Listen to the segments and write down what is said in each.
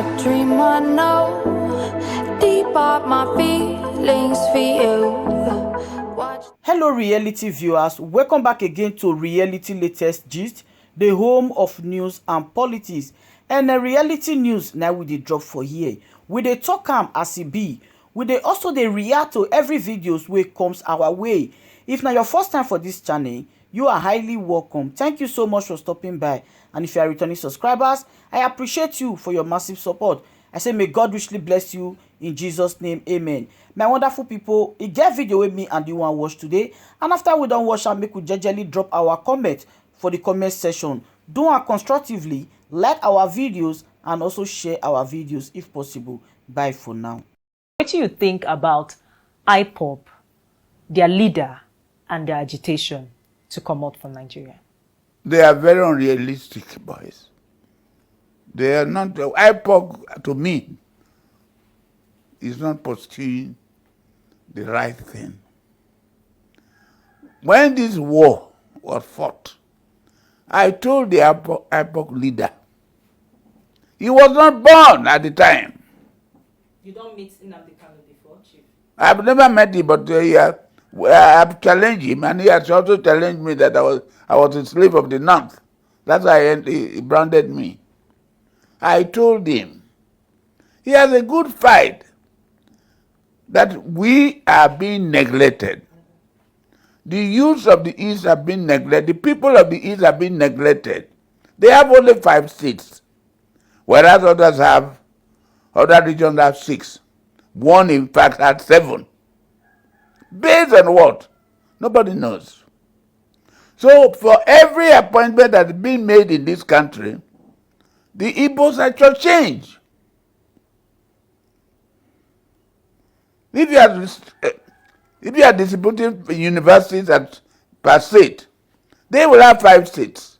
a dream I know. Deep up my feelings for you. Hello reality viewers, welcome back again to Reality Latest Gist, the home of news and politics. And the reality news now we dey drop for here. We dey talk am as e be. We dey also dey react to every videos wey comes our way. If na your first time for this channel, you are highly welcome. Thank you so much for stopping by. And if you are returning subscribers, I appreciate you for your massive support. I say may God richly bless you in Jesus' name, amen. My wonderful people, e get video with me and you want to watch today. And after we don't watch am, make we jejely drop our comment for the comment section. Do am constructively, like our videos and also share our videos if possible. Bye for now. What do you think about IPOB, their leader, and their agitation to come out from Nigeria? They are very unrealistic boys. They are not, IPOB to me is not pursuing the right thing. When this war was fought, I told the IPOB leader, he was not born at the time. You don't meet Nnamdi before, Chief? I've never met him, but I've challenged him, and he has also challenged me that I was a slave of the North. That's why he branded me. I told him, he has a good fight, that we are being neglected. The youths of the East have been neglected. The people of the East have been neglected. They have only 5 seats, whereas other regions have 6. One, in fact, had 7. Based on what? Nobody knows. So for every appointment that's been made in this country, the Igbos are shortchanged. If you are distributing universities per state, they will have 5 states,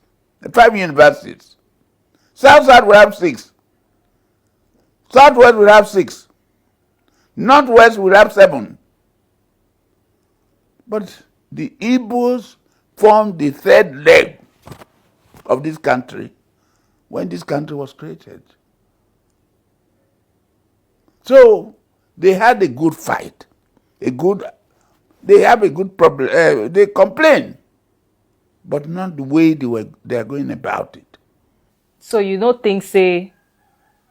5 universities. South-South will have 6. Southwest will have 6. Northwest will have 7. But the Igbos formed the 3rd leg of this country when this country was created. So they had a good fight, they have a good problem. They complain, but not the way they are going about it. So you don't think, say,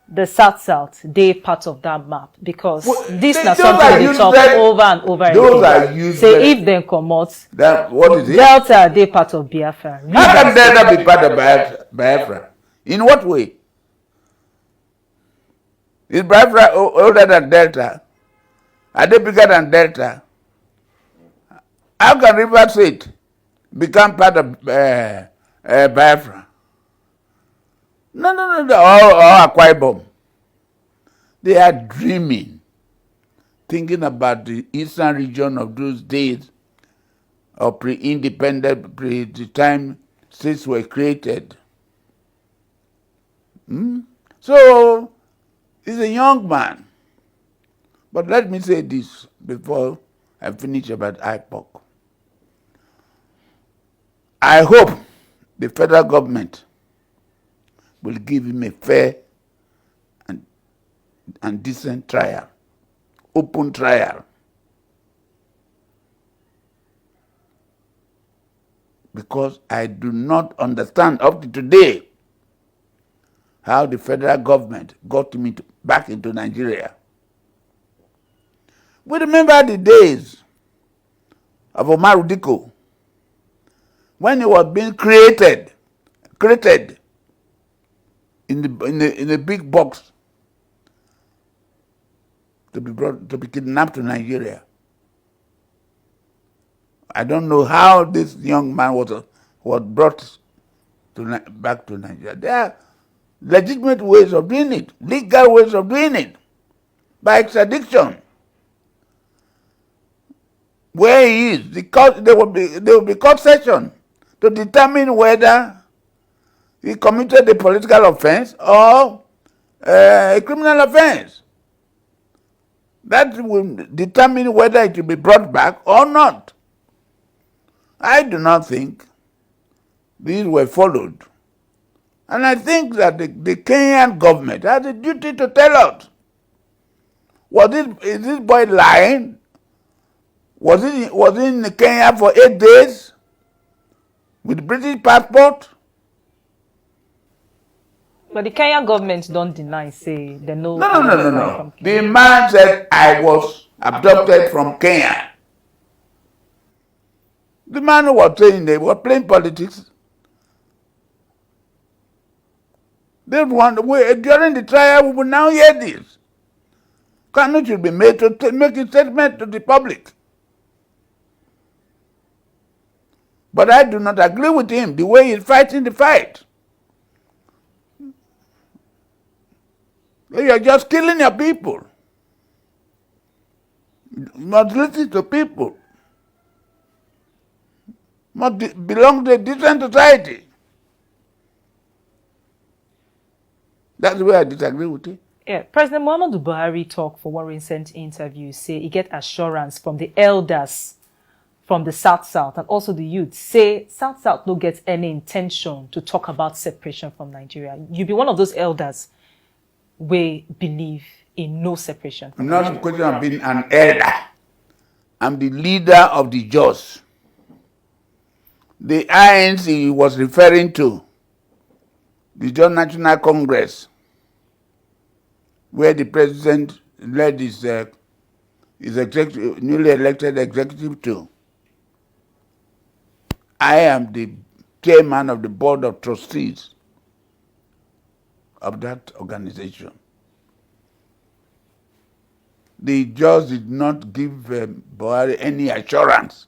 the South, they part of that map? Because this is something they talk over and over again. Those are useless. Say if they come out, what is it? Delta, they part of Biafra. How can Delta be part of Biafra? In what way? Is Biafra older than Delta? Are they bigger than Delta? How can River State become part of Biafra? No, or Akwa Ibom. They are dreaming, thinking about the eastern region of those days, or pre-independent, the time states were created. So, he's a young man. But let me say this before I finish about IPOB. I hope the federal government will give him a fair and decent trial, open trial. Because I do not understand up to today how the federal government got him back into Nigeria. We remember the days of Omar Diko, when he was being created in a big box to be kidnapped to Nigeria. I don't know how this young man was brought back to Nigeria. There are legitimate ways of doing it, legal ways of doing it, by extradition. Where he is, there will be court session to determine whether he committed a political offense or a criminal offense. That will determine whether it will be brought back or not. I do not think these were followed And I think that the Kenyan government has a duty to tell us, is this boy lying? Was he in Kenya for 8 days with British passport? But the Kenyan government don't deny, say they know. No. The man said, I was abducted from Kenya. The man who was saying they were playing politics. During the trial, we will now hear this. Kanu should be made to make a statement to the public. But I do not agree with him, the way he's fighting the fight. You are just killing your people. You must listen to people. You must belong to a decent society. That's the way I disagree with him. Yeah, President Muhammadu Buhari talk for one recent interview, say he get assurance from the elders from the South and also the youth, say South no get any intention to talk about separation from Nigeria. You be one of those elders we believe in no separation. I'm not a question of being an elder. I'm the leader of the Ijaws. The INC he was referring to, the Ijaw National Congress, where the president led his newly elected executive to. I am the chairman of the board of trustees of that organization. The Ijaws did not give Buhari any assurance.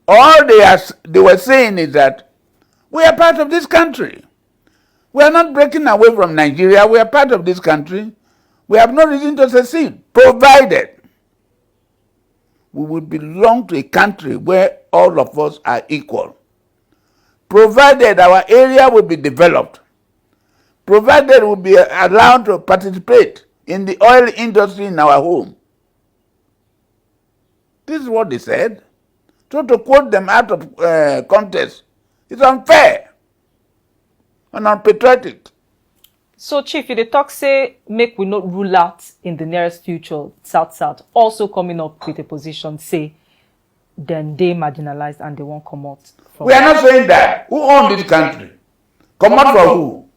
All they were saying is that we are part of this country. We are not breaking away from Nigeria. We are part of this country. We have no reason to secede, provided we will belong to a country where all of us are equal. Provided our area will be developed. Provided we will be allowed to participate in the oil industry in our home. This is what they said. So to quote them out of context is unfair and unpatriotic. So, Chief, if the talk say make we not rule out in the nearest future, South also coming up with a position, say, then they marginalized and they won't come out. We are not saying that. Who owns this country? Come out for who?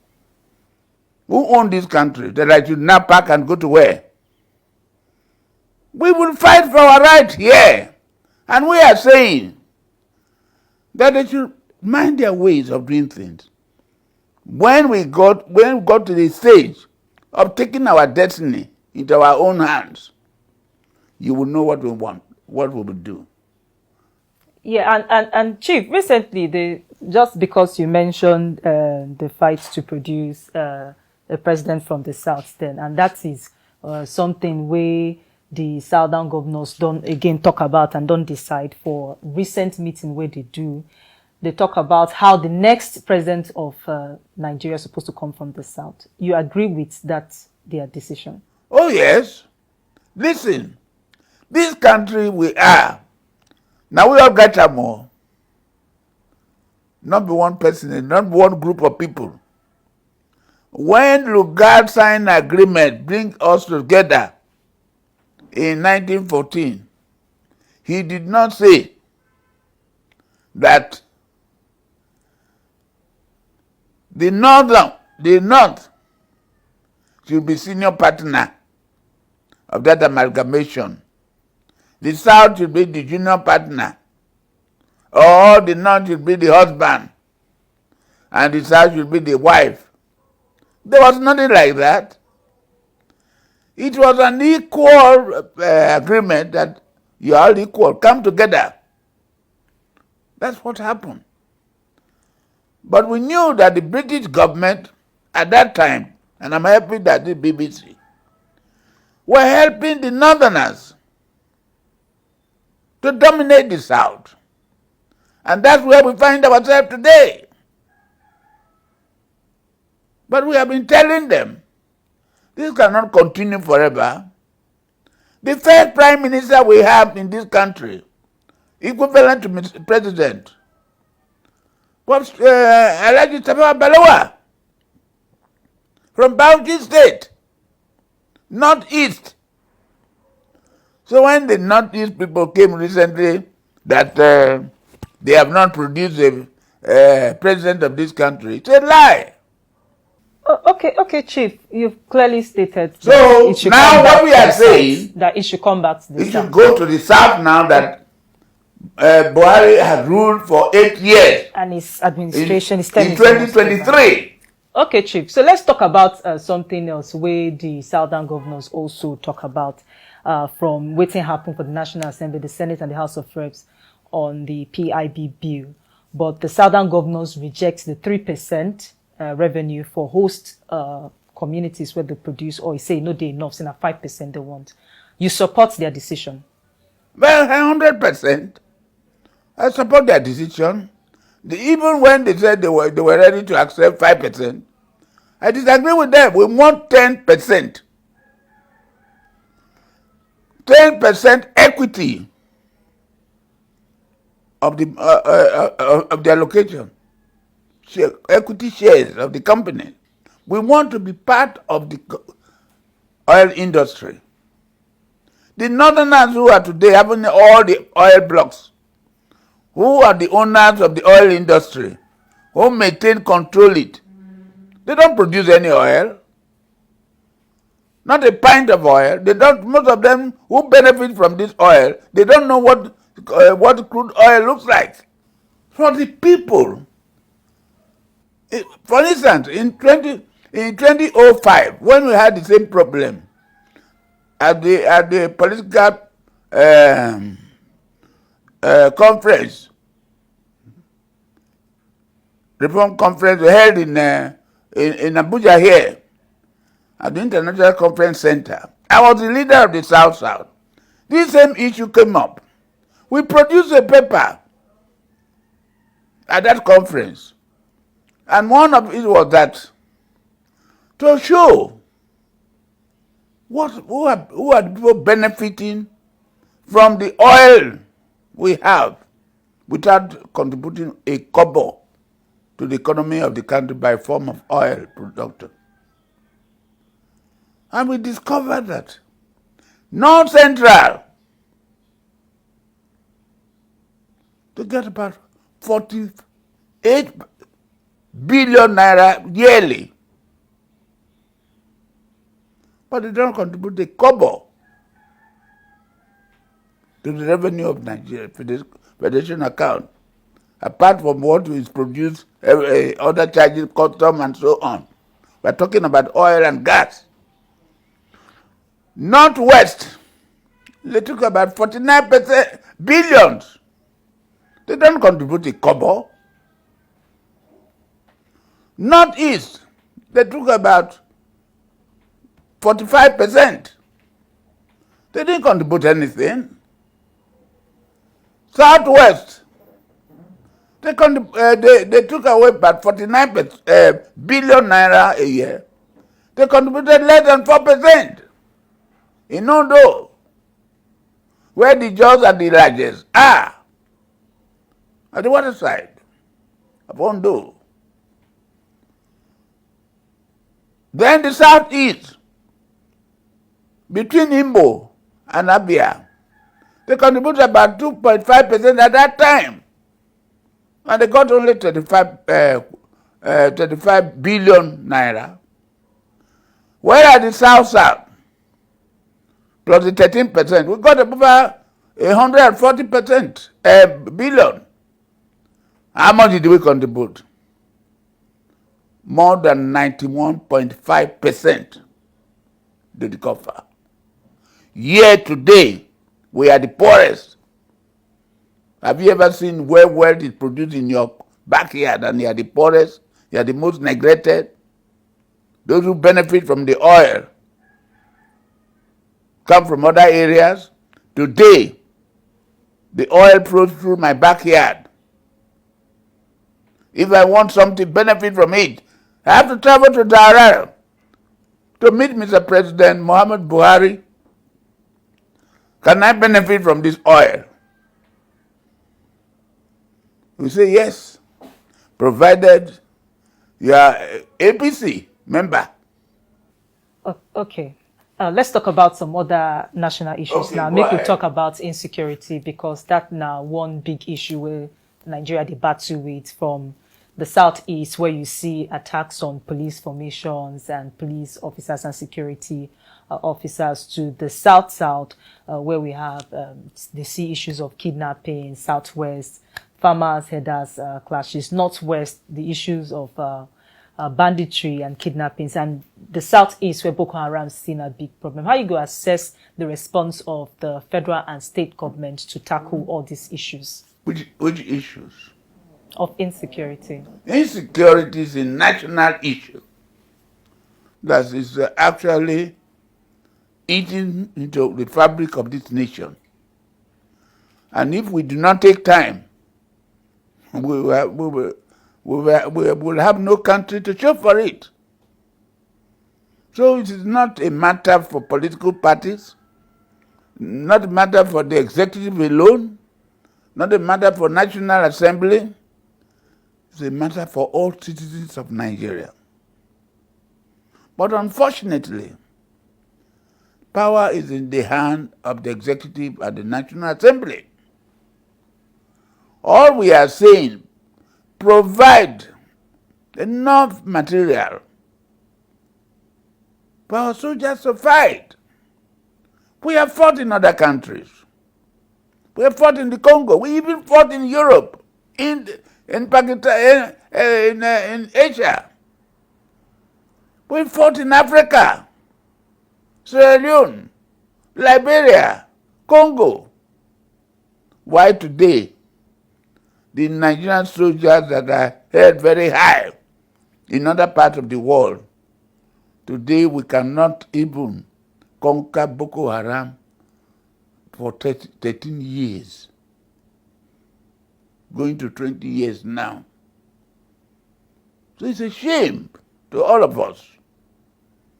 Who owns this country? That I should now pack and go to where? We will fight for our rights here. And we are saying that they should mind their ways of doing things. When we got to the stage of taking our destiny into our own hands, you will know what we want, what we will do. Yeah, and Chief, recently, just because you mentioned the fight to produce a president from the South then, and that is something where the Southern governors don't again talk about and don't decide for recent meeting where they do. They talk about how the next president of Nigeria is supposed to come from the South. You agree with that, their decision? Oh, yes. Listen, this country we are, now we all get more. Not be one person, not one group of people. When Lugard signed an agreement, bring us together in 1914, he did not say that the North should be senior partner of that amalgamation. The South should be the junior partner. Or the North should be the husband. And the South should be the wife. There was nothing like that. It was an equal agreement that you are all equal. Come together. That's what happened. But we knew that the British government at that time, and I'm happy that the BBC, were helping the Northerners to dominate the South. And that's where we find ourselves today. But we have been telling them, this cannot continue forever. The first prime minister we have in this country, equivalent to Mr. President, from Alhaji Tafawa Balewa from Bauchi State, Northeast. So when the Northeast people came recently that they have not produced a president of this country, it's a lie. Okay, Chief. You've clearly stated So that it should now come back what we to are the saying, South, that it should come back to the it South. should go to the South now that Buhari has ruled for 8 years And his administration is in 2023. Okay, Chief. So let's talk about something else where the Southern governors also talk about from waiting happened for the National Assembly, the Senate and the House of Reps on the PIB bill. But the Southern governors reject the 3% revenue for host communities where they produce oil. Say no, they enough, saying 5% they want. You support their decision? Well, 100%. I support their decision. Even when they said they were ready to accept 5%, I disagree with them. We want 10%. 10% equity of the allocation, equity shares of the company. We want to be part of the oil industry. The northerners who are today having all the oil blocks, who are the owners of the oil industry, who maintain, control it, they don't produce any oil. Not a pint of oil. They don't. Most of them who benefit from this oil, they don't know what crude oil looks like. For the people, for instance, in 2005, when we had the same problem at the political conference, reform conference held in Abuja here, at the International Conference Center. I was the leader of the South-South. This same issue came up. We produced a paper at that conference. And one of it was that to show who are people benefiting from the oil we have without contributing a kobo to the economy of the country by form of oil production. And we discovered that North Central to get about 48 billion naira yearly. But they don't contribute a kobo to the revenue of Nigeria Federation account, apart from what is produced, other charges, custom, and so on. We're talking about oil and gas. Northwest, they took about 49% billions. They don't contribute a kobo. Northeast, they took about 45%. They didn't contribute anything. Southwest, they took away about 49 billion naira a year. They contributed less than 4%. In Ondo, where the Ijaws and the Ijaws are, at the water side of Ondo. Then the southeast, between Imbo and Abia, they contributed about 2.5% at that time. And they got only 35 billion naira. Whereas the south, plus the 13%, we got about 140% billion. How much did we contribute? More than 91.5% to the coffer. Year today, we are the poorest. Have you ever seen where wealth is produced in your backyard and you are the poorest? You are the most neglected. Those who benefit from the oil come from other areas. Today, the oil flows through my backyard. If I want something benefit from it, I have to travel to Dar to meet Mr. President Muhammad Buhari. Can I benefit from this oil? We say yes. provided you are APC member. Okay. Let's talk about some other national issues Okay, now. go Make we ahead. talk about insecurity, because that now one big issue where Nigeria dey battle with, from the southeast, where you see attacks on police formations and police officers and security officers, to the south, where we have they see issues of kidnapping, southwest farmers herders clashes, northwest the issues of banditry and kidnappings, and the southeast where Boko Haram is still a big problem. How you go assess the response of the federal and state government to tackle all these issues Which issues? of insecurity? Insecurity is a national issue that is actually eating into the fabric of this nation. And if we do not take time, we will have no country to show for it. So it is not a matter for political parties, not a matter for the executive alone, not a matter for National Assembly. It's a matter for all citizens of Nigeria. But unfortunately, power is in the hand of the executive and the National Assembly. All we are saying, provide enough material for our soldiers to fight. We have fought in other countries. We have fought in the Congo. We even fought in Europe, in Pakistan, in Asia. We fought in Africa, Sierra Leone, Liberia, Congo. Why today, the Nigerian soldiers that are held very high in other parts of the world, today we cannot even conquer Boko Haram for 13 years, going to 20 years now. So it's a shame to all of us.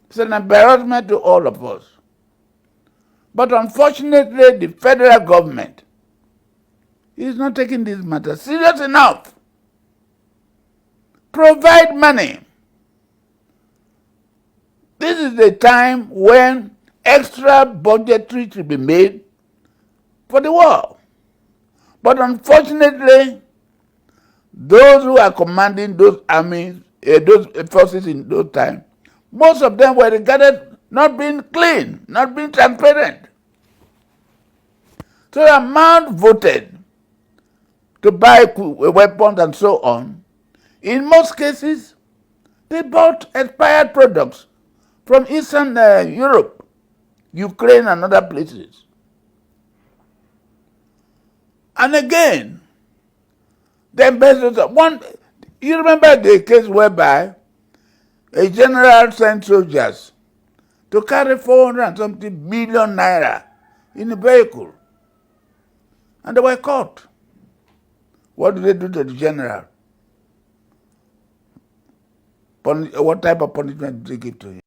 It's an embarrassment to all of us. But unfortunately, the federal government is not taking this matter serious enough. Provide money. This is the time when extra budgetary should be made for the war. But unfortunately, those who are commanding those armies, those forces in those times, most of them were regarded not being clean, not being transparent. So the amount voted to buy weapons and so on, in most cases, they bought expired products from Eastern Europe, Ukraine, and other places. And again, the ambassador, you remember the case whereby a general sent soldiers to carry 400 and something billion naira in a vehicle, and they were caught. What did they do to the general? What type of punishment did they give to him?